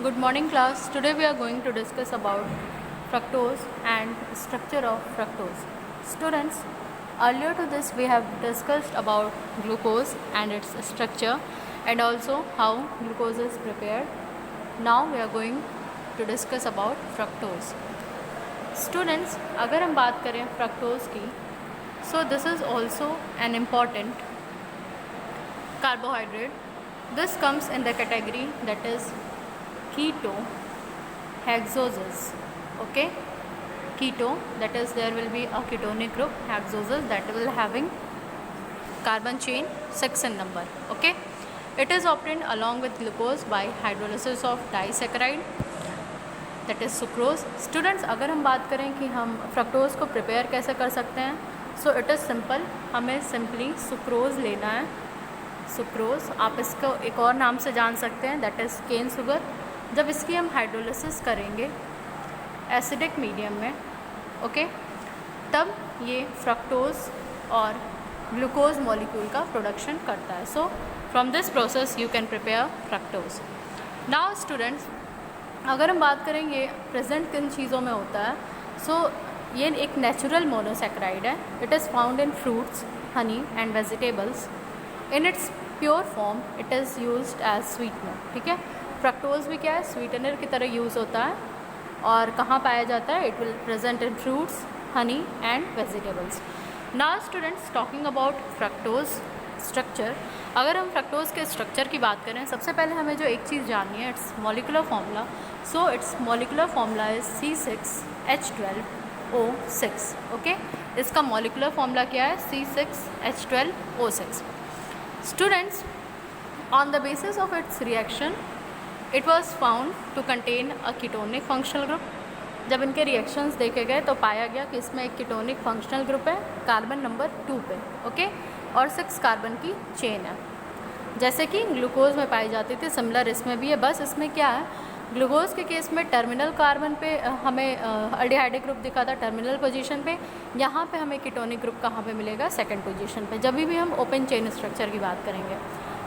Good morning class. Today we are going to discuss about fructose and structure of fructose. Students, earlier to this we have discussed about glucose and its structure and also how glucose is prepared. Now we are going to discuss about fructose. Students, अगर हम बात करें fructose की, so this is also an important carbohydrate. This comes in the category that is ketohexoses. Okay, keto, that is there will be a ketonic group, hexoses that will having carbon chain 6 in number. Okay, it is obtained along with glucose by hydrolysis of disaccharide that is sucrose. Students, अगर हम बात करें कि हम fructose को prepare कैसे कर सकते हैं, सो इट इज़ सिंपल. हमें सिंपली सुक्रोज लेना है. सुक्रोज आप इसको एक और नाम से जान सकते हैं, दैट इज़ केन शुगर. जब इसकी हम हाइड्रोलिसिस करेंगे एसिडिक मीडियम में, ओके, तब ये फ्रक्टोज और ग्लूकोज मॉलिक्यूल का प्रोडक्शन करता है. So from this process you can prepare fructose. Now students, अगर हम बात करें ये प्रेजेंट किन चीज़ों में होता है, सो ये एक नेचुरल मोनोसैकेराइड है. It is found in fruits, honey and vegetables. In its pure form it is used as sweetener. ठीक है, फ्रक्टोज भी क्या है, स्वीटनर की तरह यूज़ होता है. और कहाँ पाया जाता है, it will present in fruits, honey and vegetables. Now students, talking about fructose structure. अगर हम फ्रक्टोज के स्ट्रक्चर की बात करें, सबसे पहले हमें जो एक चीज़ जाननी है, its molecular formula. So its molecular formula is C6H12O6. Okay, इसका मॉलिकुलर फॉर्मूला क्या है, C6H12O6. Students, on the basis of its reaction it was found to contain a ketonic functional group. जब इनके रिएक्शंस देखे गए तो पाया गया कि इसमें एक कीटोनिक फंक्शनल ग्रुप है कार्बन नंबर 2 पे. ओके, और 6 कार्बन की चेन है, जैसे कि ग्लूकोज में पाई जाती थी. सिमिलर इसमें भी है, बस इसमें क्या है, ग्लूकोज के केस में टर्मिनल कार्बन पे हमें अल्डिहाइडिक ग्रुप दिखा था टर्मिनल पोजीशन पे. यहाँ पे हमें कीटोनिक ग्रुप कहाँ पे मिलेगा, सेकंड पोजीशन पे, जब भी हम ओपन चेन स्ट्रक्चर की बात करेंगे.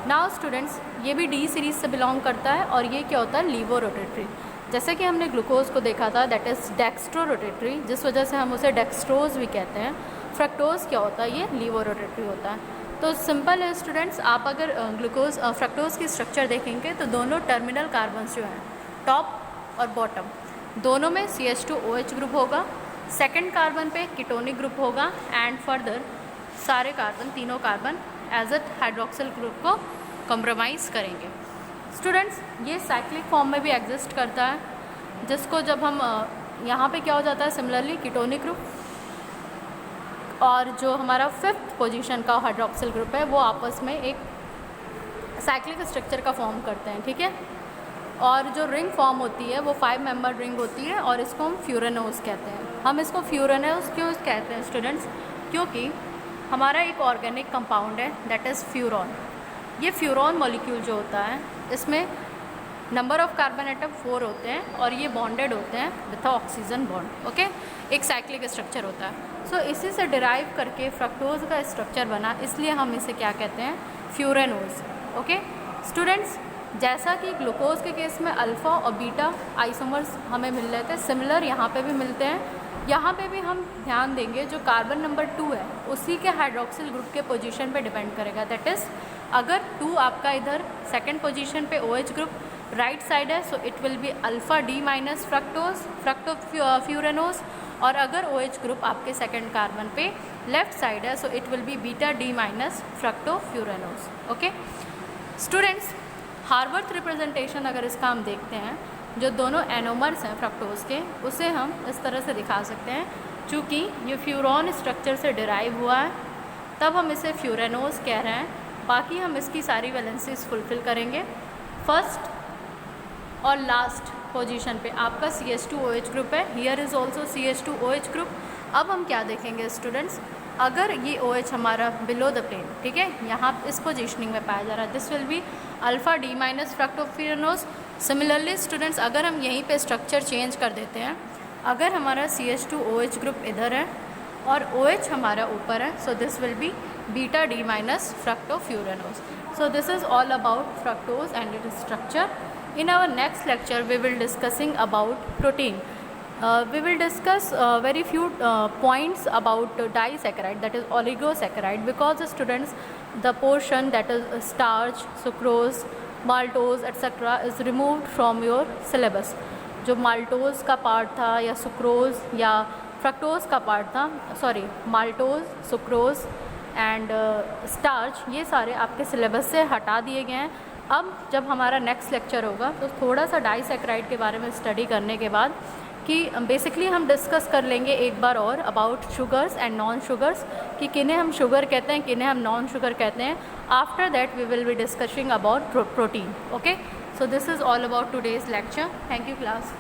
नाउ स्टूडेंट्स, ये भी डी सीरीज से बिलोंग करता है और ये क्या होता है, लीवो रोटेटरी. जैसे कि हमने ग्लूकोज को देखा था, दैट इज़ डेक्स्ट्रो रोटेटरी, जिस वजह से हम उसे डेक्स्ट्रोज भी कहते हैं. फ्रक्टोज क्या होता है, ये लीवो रोटेटरी होता है. तो सिंपल है स्टूडेंट्स, आप अगर ग्लूकोज फ्रक्टोज की स्ट्रक्चर देखेंगे तो दोनों टर्मिनल कार्बन्स जो हैं, टॉप और बॉटम, दोनों में CH2OH ग्रुप होगा. सेकेंड कार्बन पे कीटोनिक ग्रुप होगा एंड फर्दर सारे कार्बन, तीनों carbon as a hydroxyl group को कॉम्प्रोमाइज़ करेंगे. स्टूडेंट्स, ये साइक्लिक फॉर्म में भी एग्जिस्ट करता है, जिसको जब हम यहाँ पे क्या हो जाता है, सिमिलरली कीटोनिक ग्रुप और जो हमारा 5th पोजीशन का हाइड्रोक्सिल ग्रुप है वो आपस में एक साइक्लिक स्ट्रक्चर का फॉर्म करते हैं. ठीक है, और जो रिंग फॉर्म होती है वो 5 मेंबर रिंग होती है और इसको हम फ्यूरेनोज कहते हैं. हम इसको फ्यूरेनोज क्यों कहते हैं स्टूडेंट्स, क्योंकि हमारा एक ऑर्गेनिक कंपाउंड है दैट इज़ फ्यूरॉन. ये फ्यूरॉन मॉलिक्यूल जो होता है, इसमें नंबर ऑफ कार्बन एटम 4 होते हैं और ये बॉन्डेड होते हैं विथ ऑक्सीजन बॉन्ड. ओके, एक साइक्लिक स्ट्रक्चर होता है. सो इसी से डिराइव करके फ्रक्टोज का स्ट्रक्चर बना, इसलिए हम इसे क्या कहते हैं, फ्यूरेनोज. ओके स्टूडेंट्स, जैसा कि ग्लूकोज के केस में अल्फ़ा और बीटा आइसोमर्स हमें मिल रहे थे, सिमिलर यहाँ पे भी मिलते हैं. यहाँ पे भी हम ध्यान देंगे जो कार्बन नंबर 2 है उसी के हाइड्रोक्सिल ग्रुप के पोजीशन पे डिपेंड करेगा. दैट इज़, अगर 2 आपका इधर सेकंड पोजीशन पे OH ग्रुप राइट साइड है, so it will be alpha D minus fructose furanose. और अगर OH ग्रुप आपके सेकंड कार्बन पे लेफ्ट साइड है, so it will be beta D minus fructofuranose. Okay students, Haworth representation अगर इसका हम देखते हैं, जो दोनों एनोमर्स हैं फ्रक्टोज के, उसे हम इस तरह से दिखा सकते हैं. चूँकि ये फ्यूरॉन स्ट्रक्चर से डिराइव हुआ है, तब हम इसे फ्यूरेनोज कह रहे हैं. बाकी हम इसकी सारी वैलेंसीज फुलफिल करेंगे. फर्स्ट और लास्ट पोजीशन पे आपका CH2OH ग्रुप है. Here is also CH2OH group. अब हम क्या देखेंगे स्टूडेंट्स, अगर ये OH हमारा बिलो द प्लेन, ठीक है, यहाँ इस पोजीशनिंग में पाया जा रहा है, this will be alpha D minus fructofuranose. Similarly students, अगर हम यहीं पे स्ट्रक्चर चेंज कर देते हैं, अगर हमारा CH2OH ग्रुप इधर है और OH हमारा ऊपर है, so this will be beta D minus fructofuranose. So this is all about fructose and its structure. In our next lecture, we will discussing about protein. We will discuss very few points about disaccharide, that is oligosaccharide, because the students, the portion that is starch, sucrose, maltose etc. is removed from your syllabus. जो maltose का part था या sucrose या fructose का part था, sorry, maltose, sucrose and starch, ये सारे आपके सिलेबस से हटा दिए गए हैं. अब जब हमारा नेक्स्ट लेक्चर होगा तो थोड़ा सा डाइसैक्राइड के बारे में स्टडी करने के बाद कि बेसिकली हम डिस्कस कर लेंगे एक बार और about sugars and non sugars, कि किन्हें हम शुगर कहते हैं, किन्हें हम नॉन शुगर कहते हैं. After that we will be discussing about protein. Okay, so this is all about today's lecture. Thank you class.